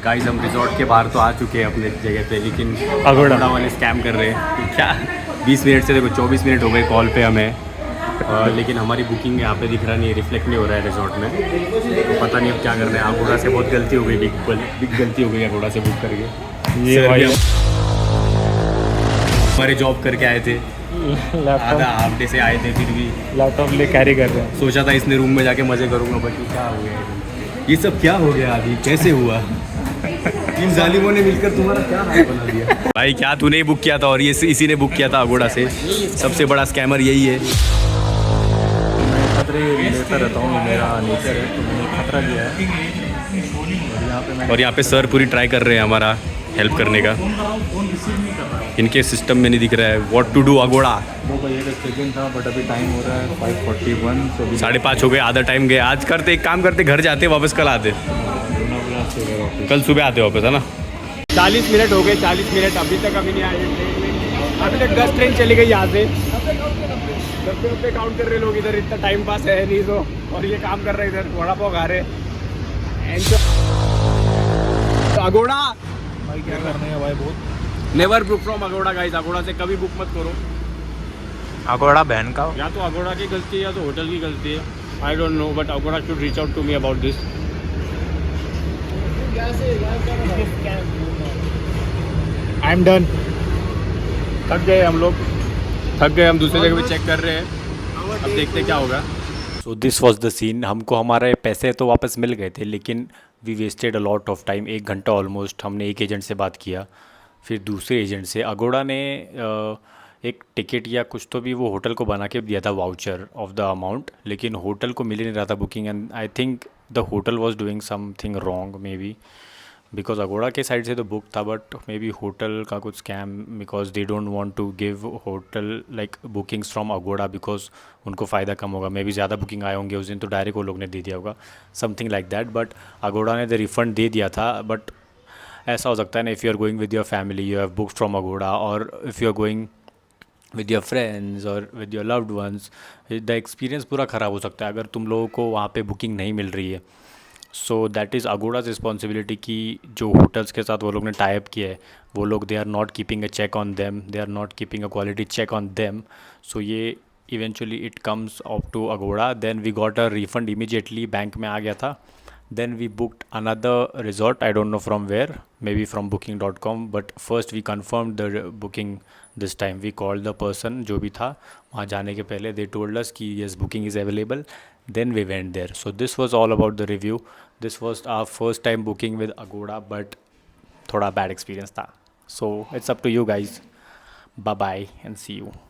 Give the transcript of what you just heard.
Guys हम resort के बाहर तो आ चुके हैं अपने जगह पे, लेकिन अगोड़ा वाले स्कैम कर रहे हैं क्या। 20 मिनट से देखो 24 मिनट हो गए कॉल पे हमें, लेकिन हमारी बुकिंग यहाँ पे दिख रहा नहीं है, रिफ्लेक्ट नहीं हो रहा है रिजॉर्ट में। तो पता नहीं अब क्या करना है। अगोड़ा से बहुत गलती हो गई, बिग गलती हो गई अगोड़ा से बुक करके। ये भाई हमारे जॉब करके आए थे, आधा हाफ डे से आए थे, फिर भी लैपटॉप ले कैरी कर रहे हैं। सोचा था इसने रूम में जाके मज़े करूँगा, बट क्या हो गया ये सब क्या हो गया अभी, कैसे हुआ। इन जालिमों ने मिलकर तुम्हारा क्या हाल बना दिया। भाई क्या तूने ही बुक किया था और ये इसी ने बुक किया था अगोड़ा से। सबसे बड़ा स्कैमर यही है। मैं खतरे लेता रहता हूँ, मेरा नेचर है, तो मैंने खतरा लिया है। और यहाँ पे सर पूरी ट्राई कर रहे हैं हमारा हेल्प करने का। इनके सिस्टम में नहीं दिख रहा है व्हाट टू डू अगोड़ा। 2 बजे का चेक-इन था, बट अभी टाइम हो रहा है 5:41, तो 5:30 हो गए, आधा टाइम गए। आज करते एक काम करते, घर जाते वापस कल आते, कल सुबह आते वापस, है ना। 40 मिनट हो गए, 40 मिनट अभी तक अभी नहीं आए। अभी तक 10 ट्रेन चली गई यहाँ से। डब्बे काउंट कर रहे लोग इधर, इतना टाइम पास है नहीं तो। और ये काम कर रहे इधर, वड़ा पाव खा रहे। अगोड़ा भाई क्या करने है भाई, बहुत never book from Aguada guys. Aguada से कभी बुक मत करो। अगोड़ा बहन का। या तो अगोड़ा की गलती है या तो होटल की गलती है, I don't know, but Agoda should reach out to me about this. I am done. थक गए हम लोग, थक गए। हम दूसरी जगह भी चेक कर रहे हैं, अब देखते क्या होगा। So this was the scene. हमको हमारे पैसे तो वापस मिल गए थे, लेकिन we wasted a lot of time. 1 घंटा ऑलमोस्ट हमने एक एजेंट से बात किया, फिर दूसरे एजेंट से। अगोड़ा ने एक टिकट या कुछ तो भी वो होटल को बना के दिया था, वाउचर ऑफ द अमाउंट, लेकिन होटल को मिल ही नहीं रहा था booking. And I think the hotel was doing something wrong may be, because Aguada के साइड से तो बुक था, बट मे बी होटल का कुछ scam, because they don't want to give hotel like bookings from Agoda, because उनको फ़ायदा कम होगा। May be ज़्यादा बुकिंग आए होंगे उस दिन, तो डायरेक्ट वो लोग ने दे दिया होगा, something like that. But Aguada ने द रिफ़ंड दे दिया था। बट ऐसा हो सकता है ना, if you are going with your family, you have booked from Agoda, और if you are going with your friends और with your loved ones, the experience पूरा ख़राब हो सकता है अगर तुम लोगों को वहाँ पे बुकिंग नहीं मिल रही है। सो दैट इज़ अगोड़ाज रिस्पॉन्सिबिलिटी कि जो होटल्स के साथ वो लोग ने टाई अप किया है, वो लोग they are not keeping a check on them, they are not keeping a quality check on them. So ये eventually it comes up to Agoda. Then we got a refund immediately, bank में आ गया था। Then we booked another resort, I don't know from where, maybe from booking.com, but first we confirm the booking this time. We called the person जो भी था वहाँ जाने के पहले, दे टोल्ड अस कि yes booking is available. Then we went there. So this was all about the review. This was our first time booking with Agoda, but थोड़ा bad experience था. So it's up to you guys. Bye bye and see you.